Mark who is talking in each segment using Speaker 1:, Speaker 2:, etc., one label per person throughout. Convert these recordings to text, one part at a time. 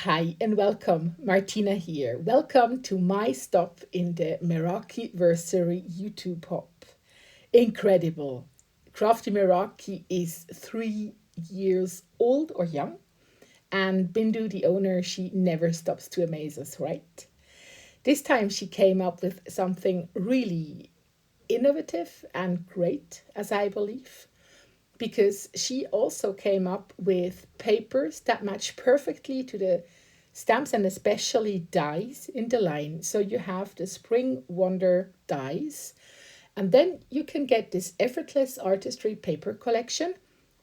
Speaker 1: Hi and welcome, Martina here. Welcome to my stop in the Merakiversary YouTube hop. Incredible. Crafty Meraki is 3 years old or young, and Bindu, the owner, she never stops to amaze us, right? This time she came up with something really innovative and great, as I believe, because she also came up with papers that match perfectly to the stamps and especially dies in the line. So you have the Spring Wonder dies, and then you can get this effortless artistry paper collection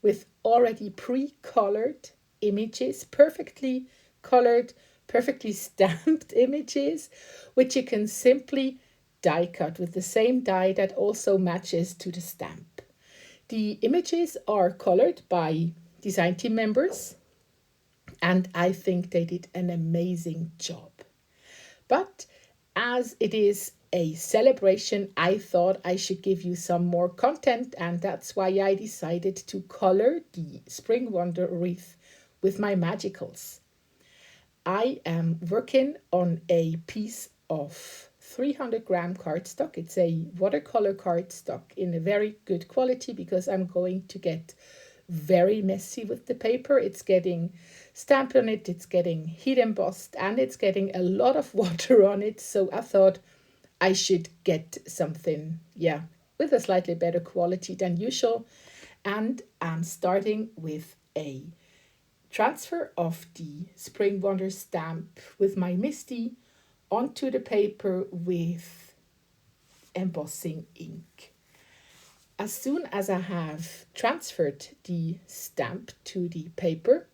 Speaker 1: with already pre-colored images, perfectly colored, perfectly stamped images, which you can simply die cut with the same die that also matches to the stamp. The images are colored by design team members, and I think they did an amazing job. But as it is a celebration, I thought I should give you some more content, and that's why I decided to color the Spring Wonder wreath with my magicals. I am working on a piece of 300-gram cardstock. It's a watercolor cardstock in a very good quality because I'm going to get very messy with the paper. It's getting stamped on it, it's getting heat embossed, and it's getting a lot of water on it. So I thought I should get something, with a slightly better quality than usual. And I'm starting with a transfer of the Spring Wonder stamp with my Misty onto the paper with embossing ink. As soon as I have transferred the stamp to the paper,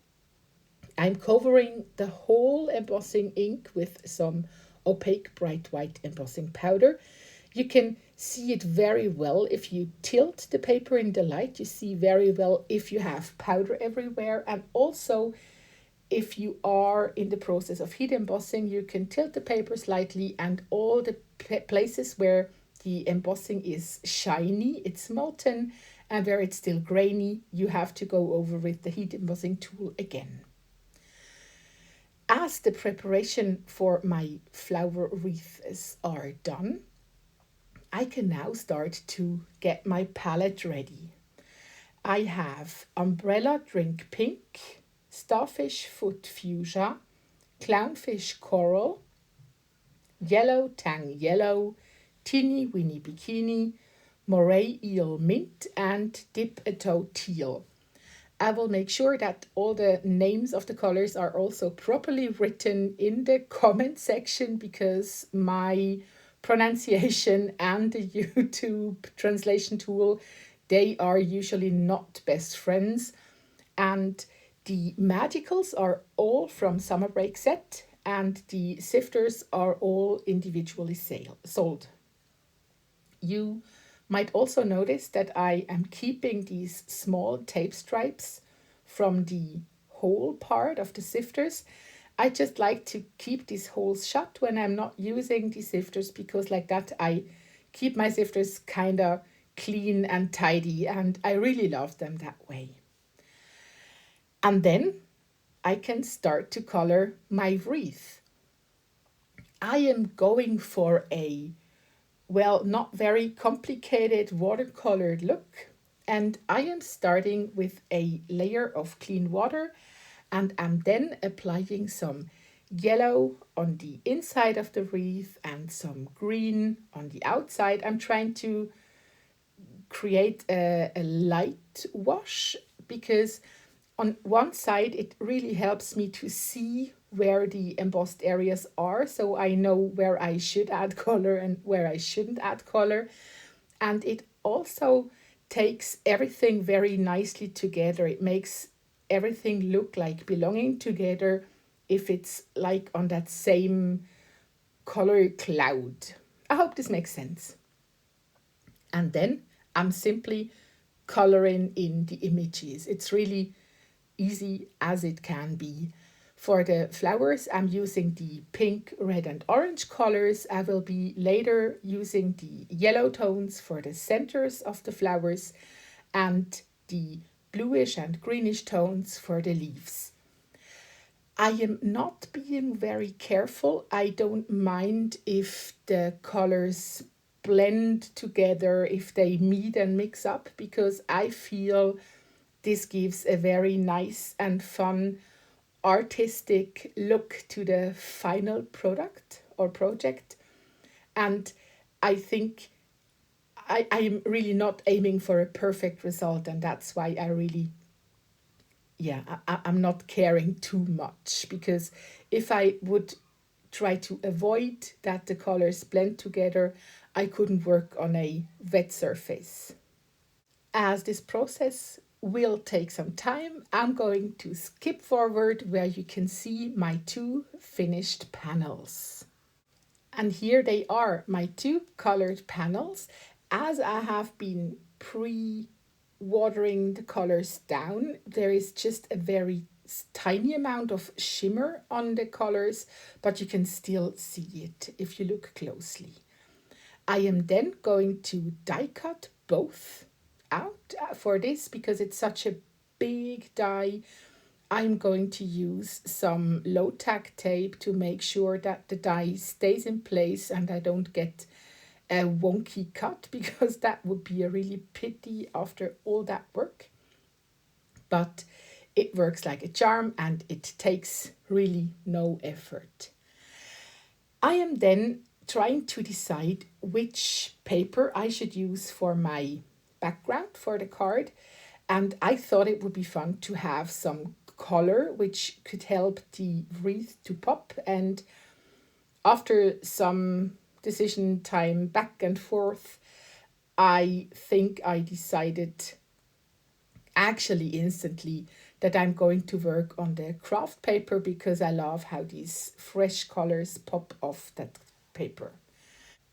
Speaker 1: I'm covering the whole embossing ink with some opaque bright white embossing powder. You can see it very well if you tilt the paper in the light. You see very well if you have powder everywhere, and also if you are in the process of heat embossing, you can tilt the paper slightly, and all the places where the embossing is shiny, it's molten, and where it's still grainy, you have to go over with the heat embossing tool again. As the preparation for my flower wreaths are done, I can now start to get my palette ready. I have umbrella drink pink, starfish foot fuchsia, clownfish coral, yellow tang yellow, teeny weeny bikini, moray eel mint, and dip a toe teal. I will make sure that all the names of the colors are also properly written in the comment section because my pronunciation and the YouTube translation tool, they are usually not best friends. And the magicals are all from Summer Break Set, and the sifters are all individually sold. You might also notice that I am keeping these small tape stripes from the hole part of the sifters. I just like to keep these holes shut when I'm not using the sifters because like that I keep my sifters kind of clean and tidy, and I really love them that way. And then I can start to color my wreath. I am going for a, well, not very complicated watercolored look. And I am starting with a layer of clean water, and I'm then applying some yellow on the inside of the wreath and some green on the outside. I'm trying to create a light wash because on one side it really helps me to see where the embossed areas are, so I know where I should add color and where I shouldn't add color. And it also takes everything very nicely together. It makes everything look like belonging together if it's like on that same color cloud. I hope this makes sense. And then I'm simply coloring in the images. It's really easy as it can be. For the flowers, I'm using the pink, red, and orange colors. I will be later using the yellow tones for the centers of the flowers and the bluish and greenish tones for the leaves. I am not being very careful. I don't mind if the colors blend together, if they meet and mix up, because I feel this gives a very nice and fun artistic look to the final product or project. And I think I am really not aiming for a perfect result, and that's why I really, yeah, I'm not caring too much, because if I would try to avoid that the colors blend together, I couldn't work on a wet surface. As this process will take some time, I'm going to skip forward where you can see my two finished panels. And here they are, my two colored panels. As I have been pre-watering the colors down, there is just a very tiny amount of shimmer on the colors, but you can still see it if you look closely. I am then going to die cut both out for this because it's such a big die. I'm going to use some low tack tape to make sure that the die stays in place and I don't get a wonky cut, because that would be a really pity after all that work. But it works like a charm and it takes really no effort. I am then trying to decide which paper I should use for my background for the card, and I thought it would be fun to have some color which could help the wreath to pop. And after some decision time back and forth, I think I decided actually instantly that I'm going to work on the craft paper, because I love how these fresh colors pop off that paper.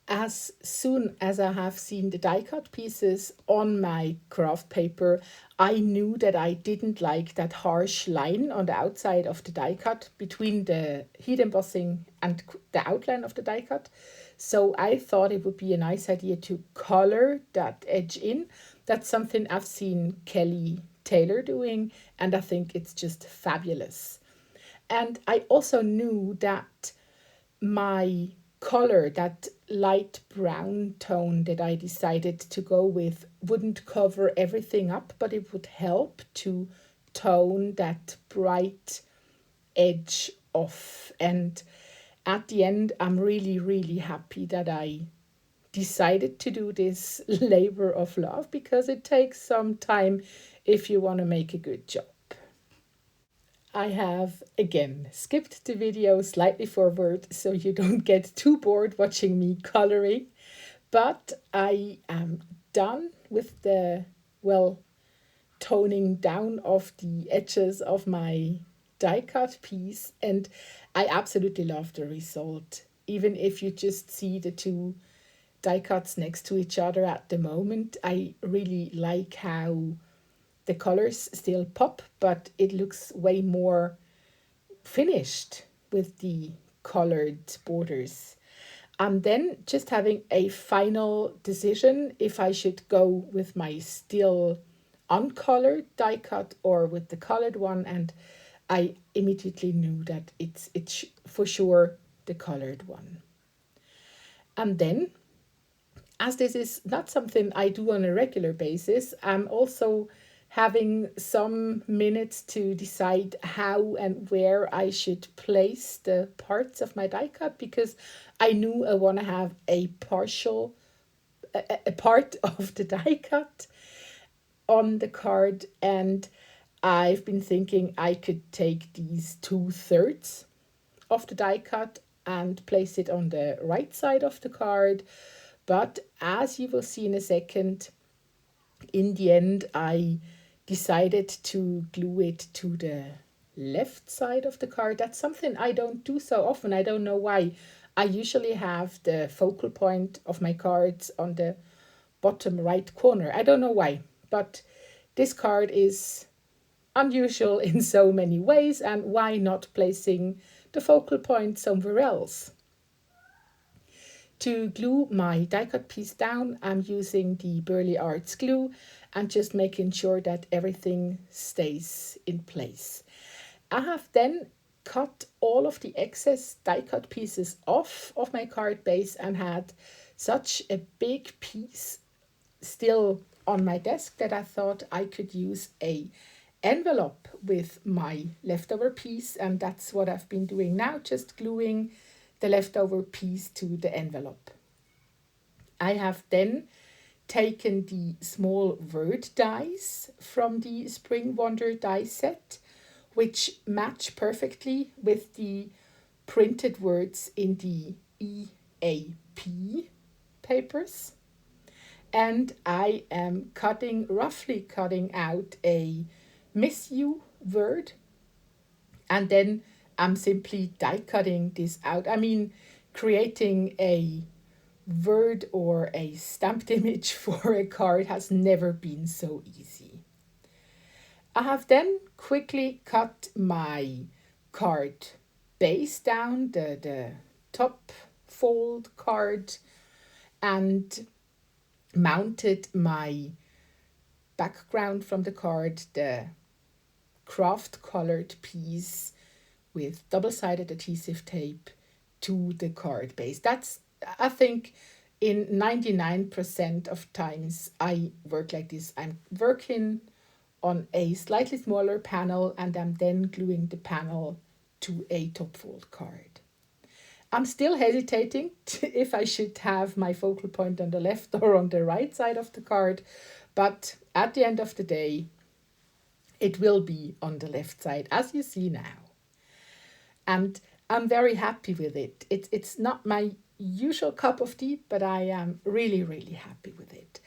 Speaker 1: As soon as I have seen the die cut pieces on my craft paper, I knew that I didn't like that harsh line on the outside of the die cut between the heat embossing and the outline of the die cut. So I thought it would be a nice idea to color that edge in. That's something I've seen Kelly Taylor doing, and I think it's just fabulous. And I also knew that my color, that light brown tone that I decided to go with, wouldn't cover everything up, but it would help to tone that bright edge off. And at the end, I'm really, really happy that I decided to do this labor of love, because it takes some time if you want to make a good job. I have again skipped the video slightly forward so you don't get too bored watching me coloring, but I am done with the, well, toning down of the edges of my die cut piece, and I absolutely love the result. Even if you just see the two die cuts next to each other at the moment, I really like how the colors still pop, but it looks way more finished with the colored borders. I'm then just having a final decision if I should go with my still uncolored die cut or with the colored one, and I immediately knew that it's for sure the colored one. And then, as this is not something I do on a regular basis, I'm also having some minutes to decide how and where I should place the parts of my die cut, because I knew I want to have a part of the die cut on the card, and I've been thinking I could take these 2/3 of the die cut and place it on the right side of the card. But as you will see in a second, in the end, I decided to glue it to the left side of the card. That's something I don't do so often. I don't know why. I usually have the focal point of my cards on the bottom right corner. I don't know why, but this card is unusual in so many ways, and why not placing the focal point somewhere else? To glue my die cut piece down, I'm using the Burley Arts glue and just making sure that everything stays in place. I have then cut all of the excess die cut pieces off of my card base and had such a big piece still on my desk that I thought I could use a envelope with my leftover piece, and that's what I've been doing now, just gluing the leftover piece to the envelope. I have then taken the small word dies from the Spring Wonder die set, which match perfectly with the printed words in the EAP papers. And I am roughly cutting out a miss you word, and then I'm simply die cutting this out. I mean, creating a word or a stamped image for a card has never been so easy. I have then quickly cut my card base down, the top fold card, and mounted my background from the card, the craft colored piece with double-sided adhesive tape, to the card base. That's, I think, in 99% of times I work like this. I'm working on a slightly smaller panel and I'm then gluing the panel to a top fold card. I'm still hesitating if I should have my focal point on the left or on the right side of the card, but at the end of the day, it will be on the left side, as you see now. And I'm very happy with it. It's not my usual cup of tea, but I am really, really happy with it.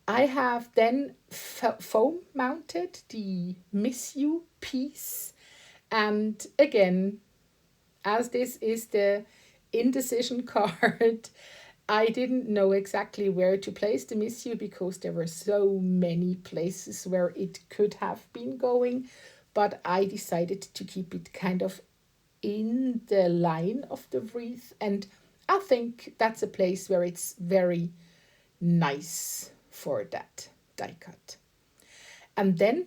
Speaker 1: I have then foam mounted the Miss You piece, and again, as this is the indecision card, I didn't know exactly where to place the Miss You because there were so many places where it could have been going, but I decided to keep it kind of in the line of the wreath, and I think that's a place where it's very nice for that die cut. And then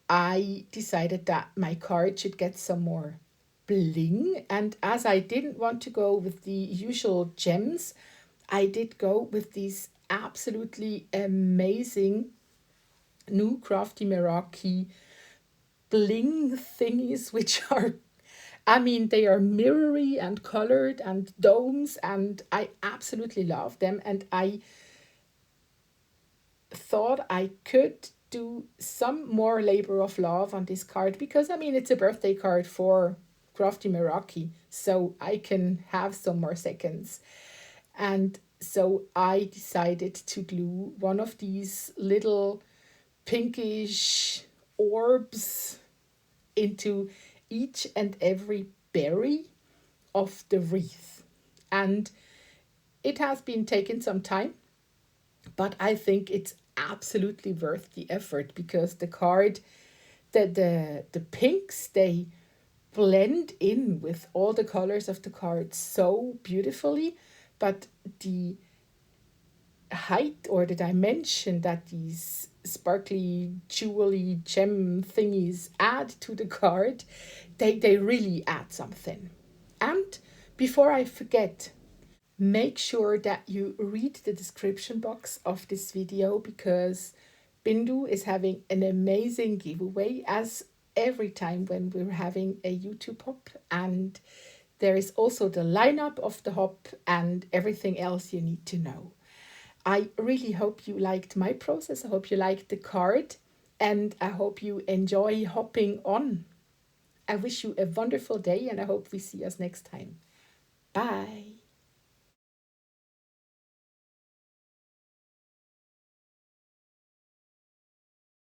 Speaker 1: I decided that my card should get some more bling, and as I didn't want to go with the usual gems, I did go with these absolutely amazing new Crafty Meraki bling thingies, which are, I mean, they are mirrory and colored and domes, and I absolutely love them. And I thought I could do some more labor of love on this card because, I mean, it's a birthday card for Crafty Meraki, so I can have some more seconds. And so I decided to glue one of these little pinkish orbs into each and every berry of the wreath. And it has been taking some time, but I think it's absolutely worth the effort because the card, the pinks, they blend in with all the colors of the card so beautifully, but the height or the dimension that these sparkly jewelry gem thingies add to the card, they really add something. And before I forget, make sure that you read the description box of this video because Bindu is having an amazing giveaway as every time when we're having a YouTube hop, and there is also the lineup of the hop and everything else you need to know. I really hope you liked my process. I hope you liked the card, and I hope you enjoy hopping on. I wish you a wonderful day, and I hope we see us next time. Bye.